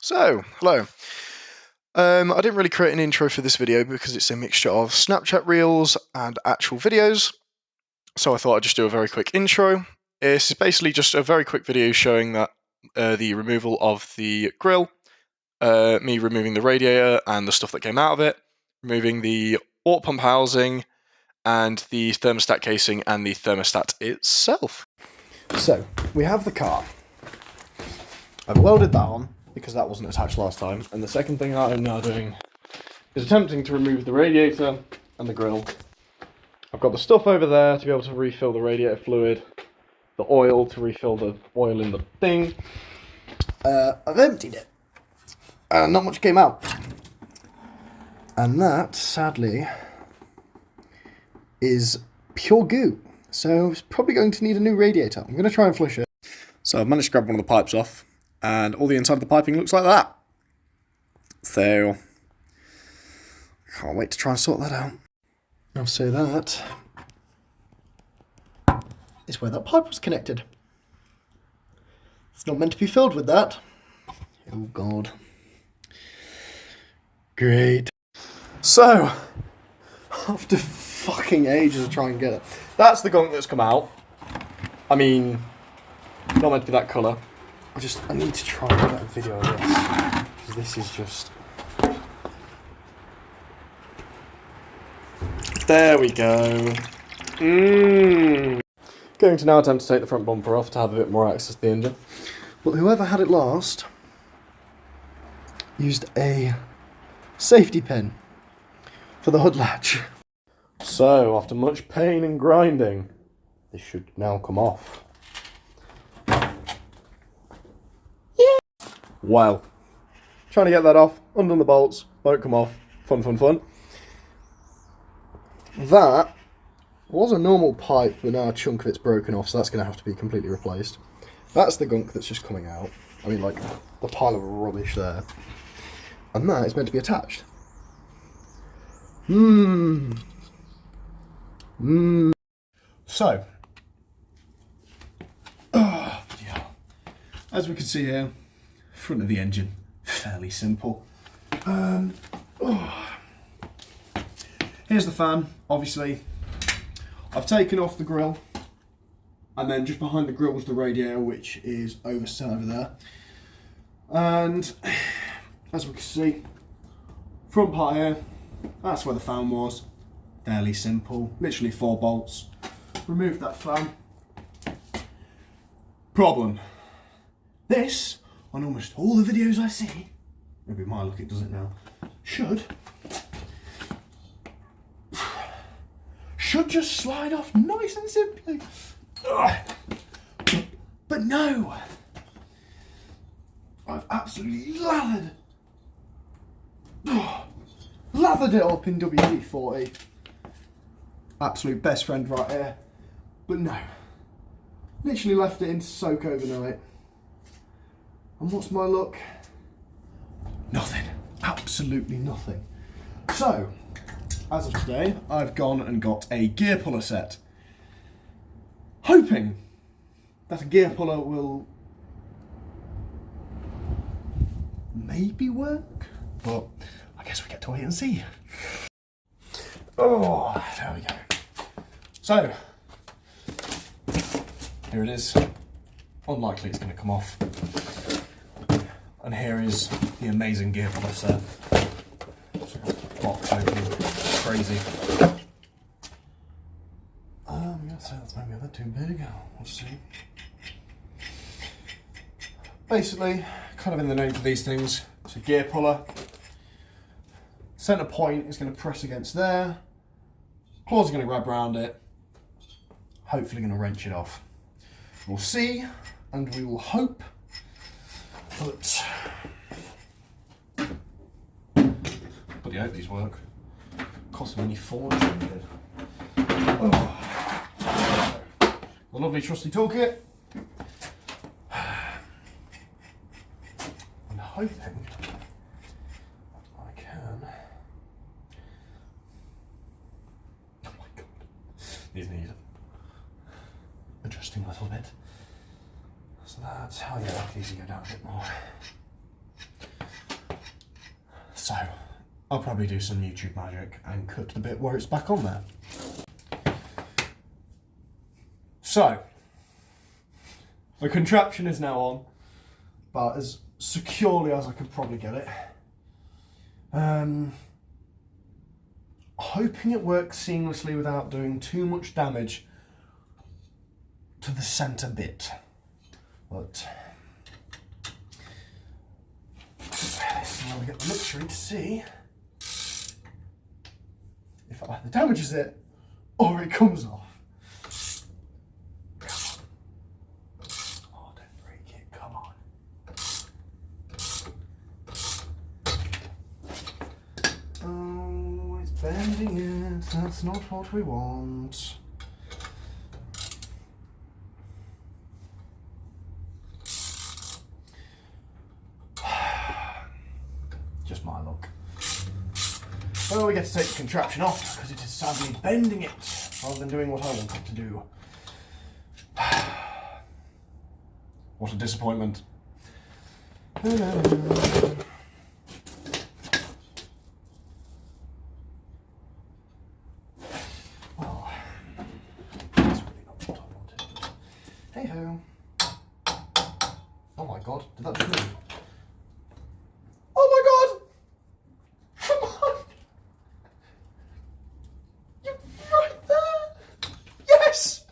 Hello. I didn't really create an intro for this video because it's a mixture of Snapchat Reels and actual videos, so I thought I'd just do a very quick intro. This is basically just a very quick video showing that the removal of the grill, me removing the radiator and the stuff that came out of it, removing the water pump housing, and the thermostat casing and the thermostat itself. So, we have the car. I've welded that on because that wasn't attached last time. And the second thing that I'm now doing is attempting to remove the radiator and the grill. I've got the stuff over there to be able to refill the radiator fluid, the oil to refill the oil in the thing. I've emptied it. And not much came out. And that, sadly, is pure goo. So it's probably going to need a new radiator. I'm going to try and flush it. So I've managed to grab one of the pipes off, and all the inside of the piping looks like that. So, can't wait to try and sort that out. I'll say that is where that pipe was connected. It's not meant to be filled with that. Oh God. Great. So, after fucking ages of trying to get it, that's the gunk that's come out. I mean, not meant to be that colour. I need to try and get a video of this, because this is just... There we go. Going to now attempt to take the front bumper off to have a bit more access to the engine. But whoever had it last used a safety pin for the hood latch. So, after much pain and grinding, this should now come off. Well, trying to get that off, undone the bolts, won't come off. Fun, fun, fun. That was a normal pipe, but now a chunk of it's broken off, so that's going to have to be completely replaced. That's the gunk that's just coming out. I mean, like, the pile of rubbish there. And that is meant to be attached. So, yeah. As we can see here, front of the engine, fairly simple. Here's the fan, obviously. I've taken off the grill, and then just behind the grill was the radiator, which is still over there. And as we can see, front part here, that's where the fan was. Fairly simple, literally 4 bolts. Remove that fan. Problem. This, on almost all the videos I see, maybe my luck it does it now, should just slide off nice and simply. But no! I've absolutely lathered it up in WD-40. Absolute best friend right here. But no. Literally left it in to soak overnight. And what's my luck? Nothing. Absolutely nothing. So, as of today, I've gone and got a gear puller set. Hoping that a gear puller will maybe work. But I guess we get to wait and see. Oh, there we go. So, here it is. Unlikely it's going to come off. And here is the amazing gear puller set. Box opening, crazy. I'm going to say that's maybe a bit too big. We'll see. Basically, kind of in the name for these things, it's a gear puller. Centre point is going to press against there. Claws are going to grab around it. Hopefully going to wrench it off. We'll see, and we will hope that... Bloody hope these work. Cost me only £400. Oh. The lovely trusty toolkit. I'm hoping I can... Oh my God. These need adjusting a little bit. So that's how, yeah, I can easily go down a bit more. So I'll probably do some YouTube magic and cut the bit where it's back on there. So the contraption is now on, but as securely as I could probably get it. Hoping it works seamlessly without doing too much damage to the centre bit. But this is where we get the luxury to see if it either damages it or it comes off. Oh, don't break it, come on. Oh, it's bending it, that's not what we want. Just my luck. Well, we get to take the contraption off because it is sadly bending it rather than doing what I want it to do. What a disappointment. Well, that's really not what I wanted. Hey ho. Oh my god, did that just move? Oh my god! Come on! You're right there! Yes!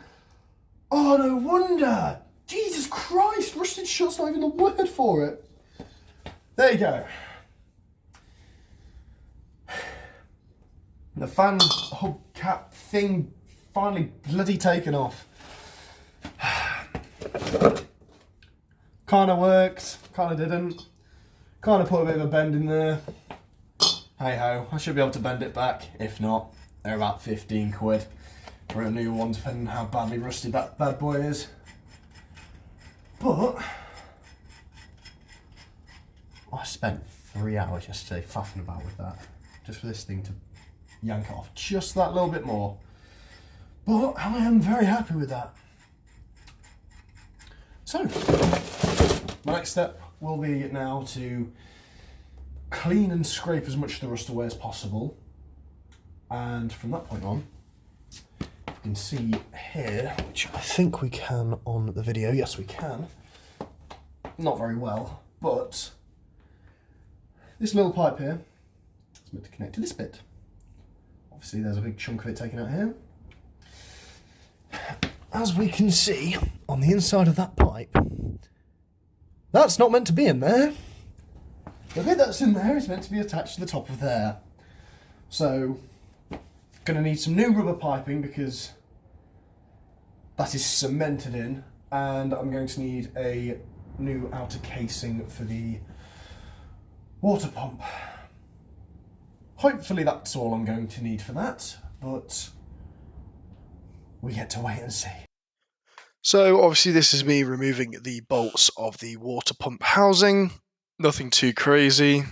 Oh, no wonder! Jesus Christ, rusted shut's not even the word for it. There you go. The fan hubcap thing finally bloody taken off. Kinda worked, kinda didn't. Kinda put a bit of a bend in there. Hey ho, I should be able to bend it back. If not, they're about 15 quid for a new one, depending on how badly rusted that bad boy is. But I spent 3 hours yesterday faffing about with that, just for this thing to yank it off just that little bit more. But I am very happy with that. So, my next step will be now to clean and scrape as much of the rust away as possible. And from that point on, you can see here, which I think we can on the video. Yes, we can. Not very well, but this little pipe here is meant to connect to this bit. Obviously, there's a big chunk of it taken out here. As we can see on the inside of that pipe, that's not meant to be in there. The bit that's in there is meant to be attached to the top of there. So, gonna need some new rubber piping because that is cemented in, and I'm going to need a new outer casing for the water pump. Hopefully that's all I'm going to need for that, but we get to wait and see. So obviously this is me removing the bolts of the water pump housing. Nothing too crazy,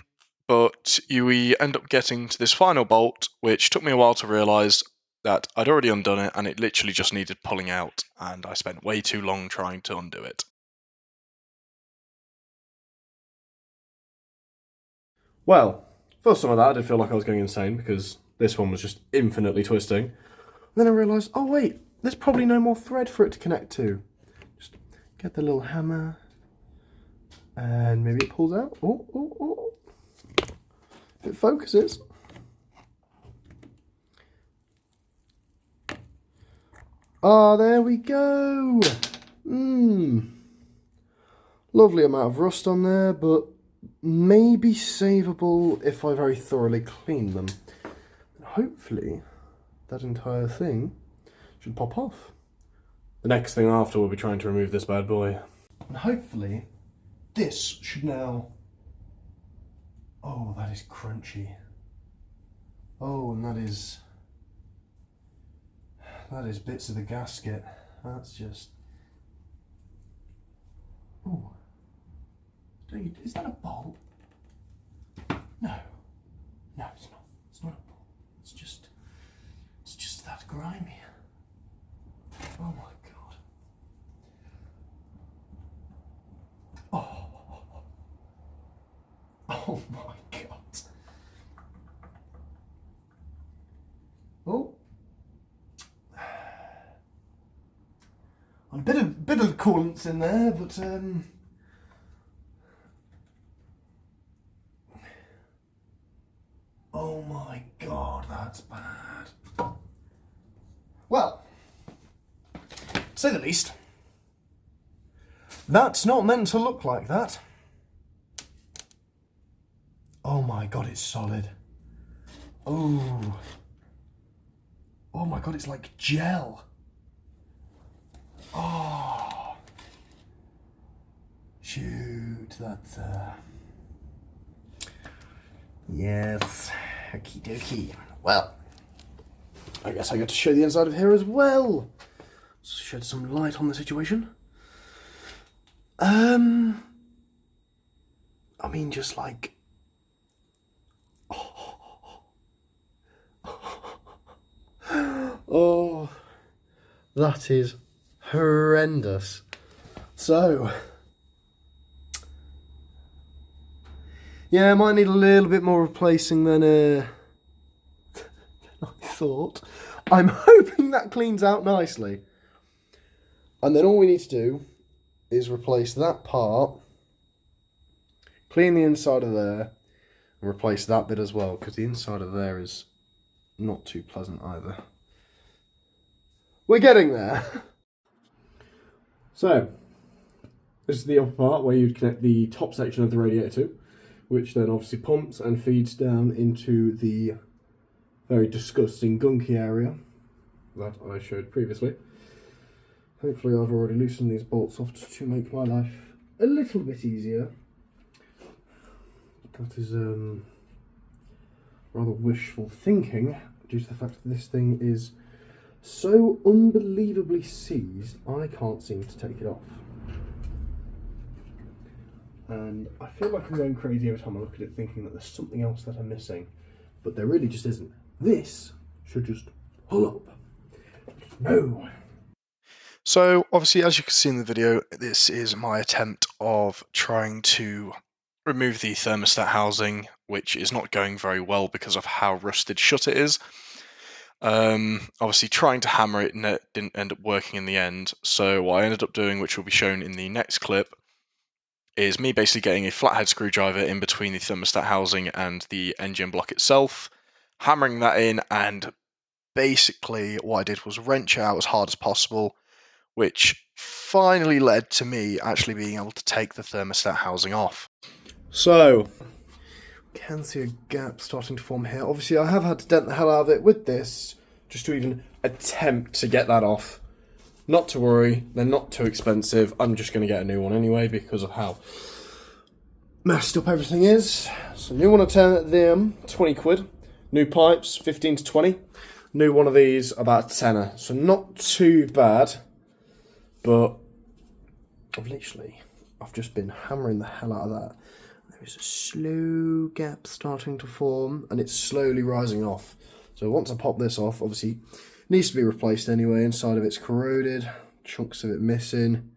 but we end up getting to this final bolt, which took me a while to realise that I'd already undone it and it literally just needed pulling out, and I spent way too long trying to undo it. Well, first some of that I did feel like I was going insane because this one was just infinitely twisting. And then I realised, oh wait, there's probably no more thread for it to connect to. Just get the little hammer and maybe it pulls out. Oh, oh, oh. If it focuses. Ah, there we go. Lovely amount of rust on there, but maybe savable if I very thoroughly clean them. And hopefully that entire thing should pop off. The next thing after we'll be trying to remove this bad boy. And hopefully this should now... Oh, that is crunchy. Oh, and that is bits of the gasket. That's just... Ooh. Is that a bolt? No. No, it's not. It's not a bolt. It's just that grimy. Oh my god. Oh. Oh my god. good of coolants in there, but oh my god, that's bad. Well, to say the least, that's not meant to look like that. Oh my god, it's solid. Oh. Oh my god, it's like gel. Oh. Shoot, that's yes. Okie dokie. Well, I guess I get to show the inside of here as well. Shed some light on the situation. I mean, just like... Oh, that is horrendous. So, yeah, I might need a little bit more replacing than I thought. I'm hoping that cleans out nicely. And then all we need to do is replace that part, clean the inside of there, and replace that bit as well, because the inside of there is not too pleasant either. We're getting there. So, this is the upper part where you'd connect the top section of the radiator to, which then obviously pumps and feeds down into the very disgusting gunky area that I showed previously. Hopefully I've already loosened these bolts off to make my life a little bit easier. That is rather wishful thinking, due to the fact that this thing is so unbelievably seized, I can't seem to take it off. And I feel like I'm going crazy every time I look at it, thinking that there's something else that I'm missing, but there really just isn't. This should just pull up. No. So obviously, as you can see in the video, this is my attempt of trying to remove the thermostat housing, which is not going very well because of how rusted shut it is. Obviously trying to hammer it and it didn't end up working in the end. So what I ended up doing, which will be shown in the next clip, is me basically getting a flathead screwdriver in between the thermostat housing and the engine block itself, hammering that in, and basically what I did was wrench it out as hard as possible, which finally led to me actually being able to take the thermostat housing off. So, can see a gap starting to form here. Obviously I have had to dent the hell out of it with this, just to even attempt to get that off. Not to worry, they're not too expensive. I'm just going to get a new one anyway because of how messed up everything is. So new one of them, 20 quid. New pipes, 15 to 20. New one of these, about a tenner. So not too bad. But I've just been hammering the hell out of that. There is a slow gap starting to form, and it's slowly rising off. So once I pop this off, obviously it needs to be replaced anyway. Inside of it's corroded, chunks of it missing,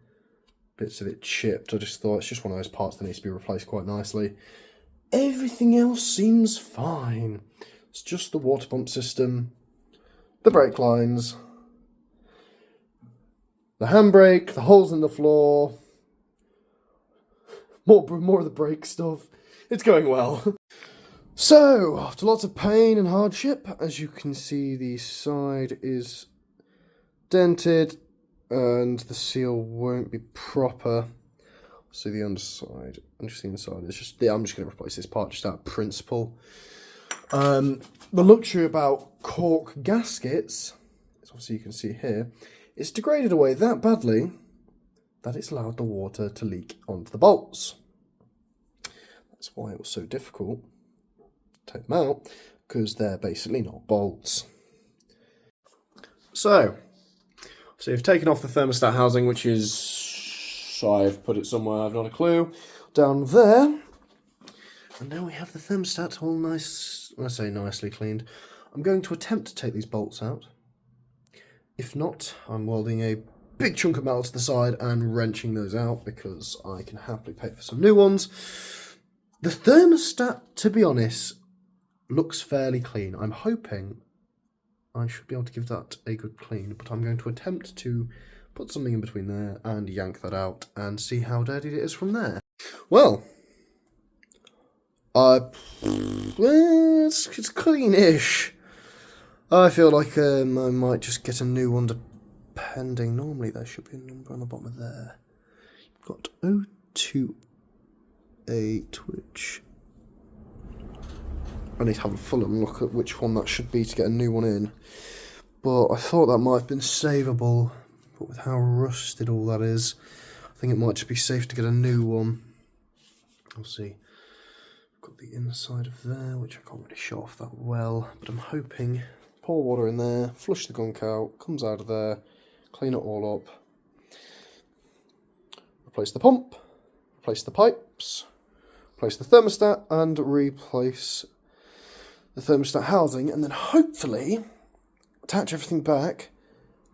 bits of it chipped. I just thought it's just one of those parts that needs to be replaced quite nicely. Everything else seems fine. It's just the water pump system, the brake lines, the handbrake, the holes in the floor, more of the brake stuff. It's going well. So, after lots of pain and hardship, as you can see, the side is dented and the seal won't be proper. See the underside, and just the inside. It's just, yeah, I'm just going to replace this part just out of principle. The luxury about cork gaskets, as obviously you can see here, it's degraded away that badly that it's allowed the water to leak onto the bolts. That's why it was so difficult to take them out, because they're basically not bolts. So you've taken off the thermostat housing, which is, I've put it somewhere, I've not a clue, down there. And now we have the thermostat all nice, I say nicely cleaned. I'm going to attempt to take these bolts out. If not, I'm welding a big chunk of metal to the side and wrenching those out, because I can happily pay for some new ones. The thermostat, to be honest, looks fairly clean. I'm hoping I should be able to give that a good clean, but I'm going to attempt to put something in between there, and yank that out, and see how dirty it is from there. Well, it's clean-ish. I feel like I might just get a new one depending. Normally there should be a number on the bottom of there. You've got 028, which I need to have a full look at which one that should be to get a new one in. But I thought that might have been savable, but with how rusted all that is, I think it might just be safe to get a new one. I'll see. I've got the inside of there, which I can't really show off that well, but I'm hoping pour water in there, flush the gunk out, comes out of there, clean it all up, replace the pump, replace the pipes, replace the thermostat, and replace the thermostat housing, and then hopefully attach everything back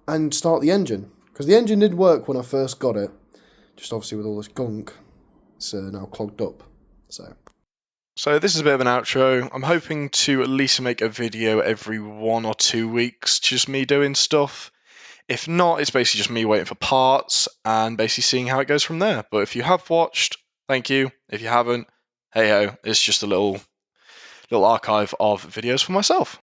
and start the engine. Because the engine did work when I first got it, just obviously with all this gunk, it's now clogged up. So this is a bit of an outro. I'm hoping to at least make a video every 1 or 2 weeks, just me doing stuff. If not, it's basically just me waiting for parts and basically seeing how it goes from there. But if you have watched, thank you. If you haven't, hey ho, it's just a little archive of videos for myself.